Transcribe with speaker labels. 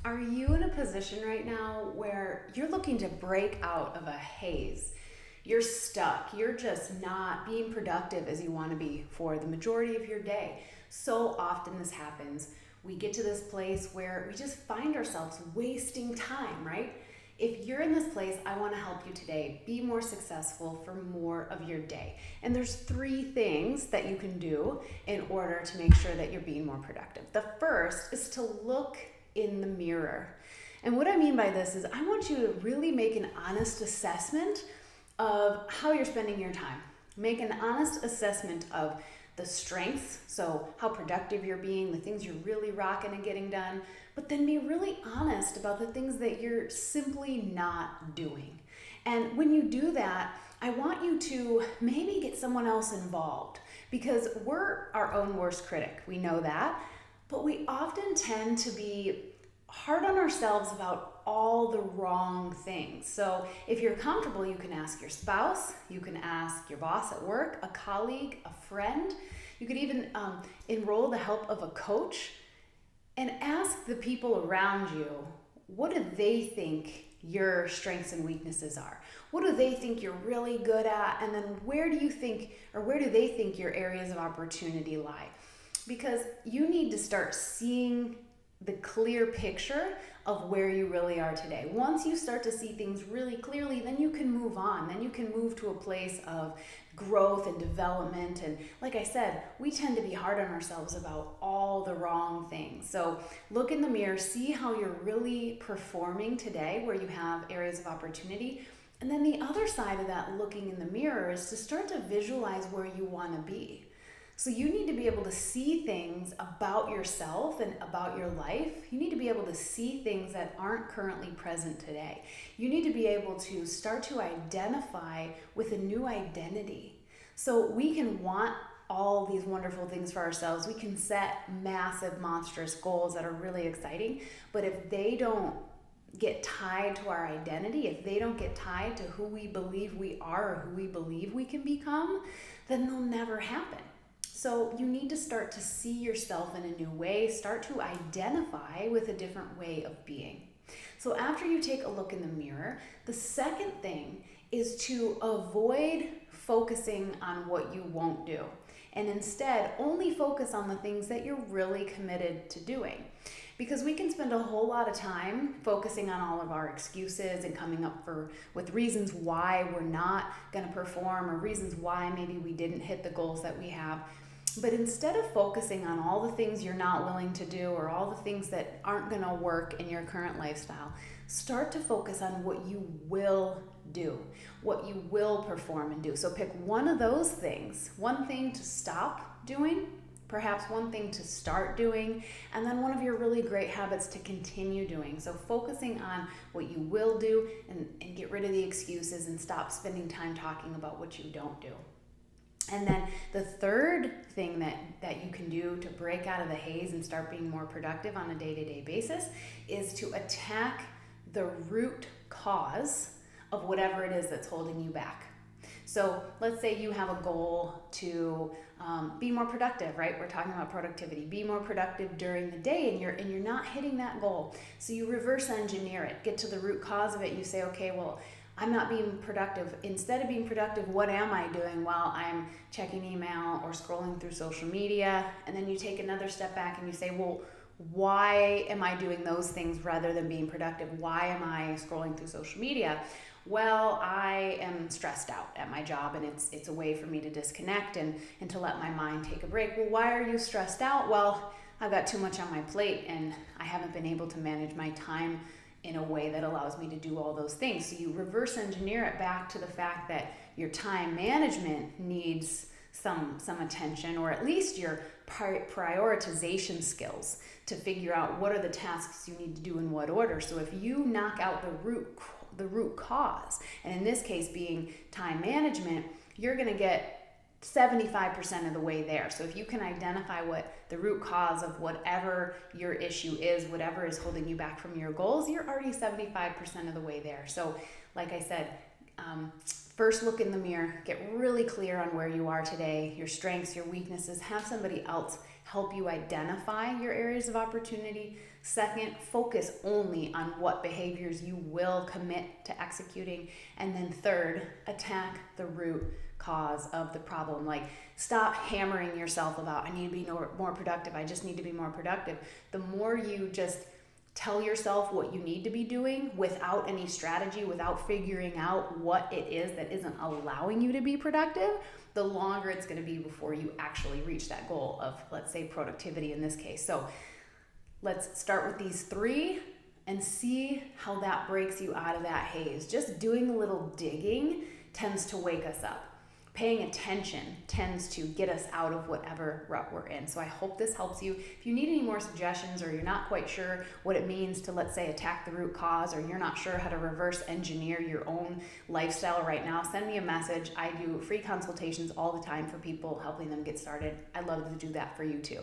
Speaker 1: Are you in a position right now where you're looking to break out of a haze? You're stuck. You're just not being productive as you want to be for the majority of your day. So often this happens. We get to this place where we just find ourselves wasting time, right? If you're in this place, I want to help you today be more successful for more of your day. And there's 3 things that you can do in order to make sure that you're being more productive. The first is to look in the mirror. And what I mean by this is I want you to really make an honest assessment of how you're spending your time. Make an honest assessment of the strengths, so how productive you're being, the things you're really rocking and getting done, but then be really honest about the things that you're simply not doing. And when you do that, I want you to maybe get someone else involved because we're our own worst critic. We know that, but we often tend to be hard on ourselves about all the wrong things. So if you're comfortable, you can ask your spouse, you can ask your boss at work, a colleague, a friend. You could even enroll the help of a coach and ask the people around you, what do they think your strengths and weaknesses are? What do they think you're really good at? And then where do they think your areas of opportunity lie? Because you need to start seeing the clear picture of where you really are today. Once you start to see things really clearly, then you can move on. Then you can move to a place of growth and development. And like I said, we tend to be hard on ourselves about all the wrong things. So look in the mirror, see how you're really performing today, where you have areas of opportunity. And then the other side of that looking in the mirror is to start to visualize where you want to be. So you need to be able to see things about yourself and about your life. You need to be able to see things that aren't currently present today. You need to be able to start to identify with a new identity. So we can want all these wonderful things for ourselves. We can set massive, monstrous goals that are really exciting. But if they don't get tied to our identity, if they don't get tied to who we believe we are or who we believe we can become, then they'll never happen. So you need to start to see yourself in a new way, start to identify with a different way of being. So after you take a look in the mirror, the second thing is to avoid focusing on what you won't do, and instead only focus on the things that you're really committed to doing. Because we can spend a whole lot of time focusing on all of our excuses and coming up with reasons why we're not going to perform or reasons why maybe we didn't hit the goals that we have. But instead of focusing on all the things you're not willing to do or all the things that aren't going to work in your current lifestyle, start to focus on what you will do, what you will perform and do. So pick one of those things, one thing to stop doing, perhaps one thing to start doing, and then one of your really great habits to continue doing. So focusing on what you will do and get rid of the excuses and stop spending time talking about what you don't do. And then the third thing that you can do to break out of the haze and start being more productive on a day-to-day basis is to attack the root cause of whatever it is that's holding you back. So let's say you have a goal to be more productive, right? We're talking about productivity. Be more productive during the day, and you're not hitting that goal. So you reverse engineer it, get to the root cause of it. You say, okay, well, I'm not being productive. Instead of being productive, what am I doing? Well, I'm checking email or scrolling through social media. And then you take another step back and you say, well, why am I doing those things rather than being productive? Why am I scrolling through social media? Well, I am stressed out at my job and it's a way for me to disconnect and to let my mind take a break. Well, why are you stressed out? Well, I've got too much on my plate and I haven't been able to manage my time in a way that allows me to do all those things. So you reverse engineer it back to the fact that your time management needs some attention, or at least your prioritization skills to figure out what are the tasks you need to do in what order. So if you knock out the root cause, and in this case being time management, you're going to get 75% of the way there. So if you can identify what the root cause of whatever your issue is, whatever is holding you back from your goals, you're already 75% of the way there. So like I said, first look in the mirror, get really clear on where you are today, your strengths, your weaknesses, have somebody else help you identify your areas of opportunity. Second, focus only on what behaviors you will commit to executing. And then third, attack the root cause of the problem. Like, stop hammering yourself about, I need to be more productive. I just need to be more productive. The more you just tell yourself what you need to be doing without any strategy, without figuring out what it is that isn't allowing you to be productive, the longer it's going to be before you actually reach that goal of, let's say, productivity in this case. So let's start with these three and see how that breaks you out of that haze. Just doing a little digging tends to wake us up. Paying attention tends to get us out of whatever rut we're in. So I hope this helps you. If you need any more suggestions, or you're not quite sure what it means to, let's say, attack the root cause, or you're not sure how to reverse engineer your own lifestyle right now, send me a message. I do free consultations all the time for people, helping them get started. I'd love to do that for you too.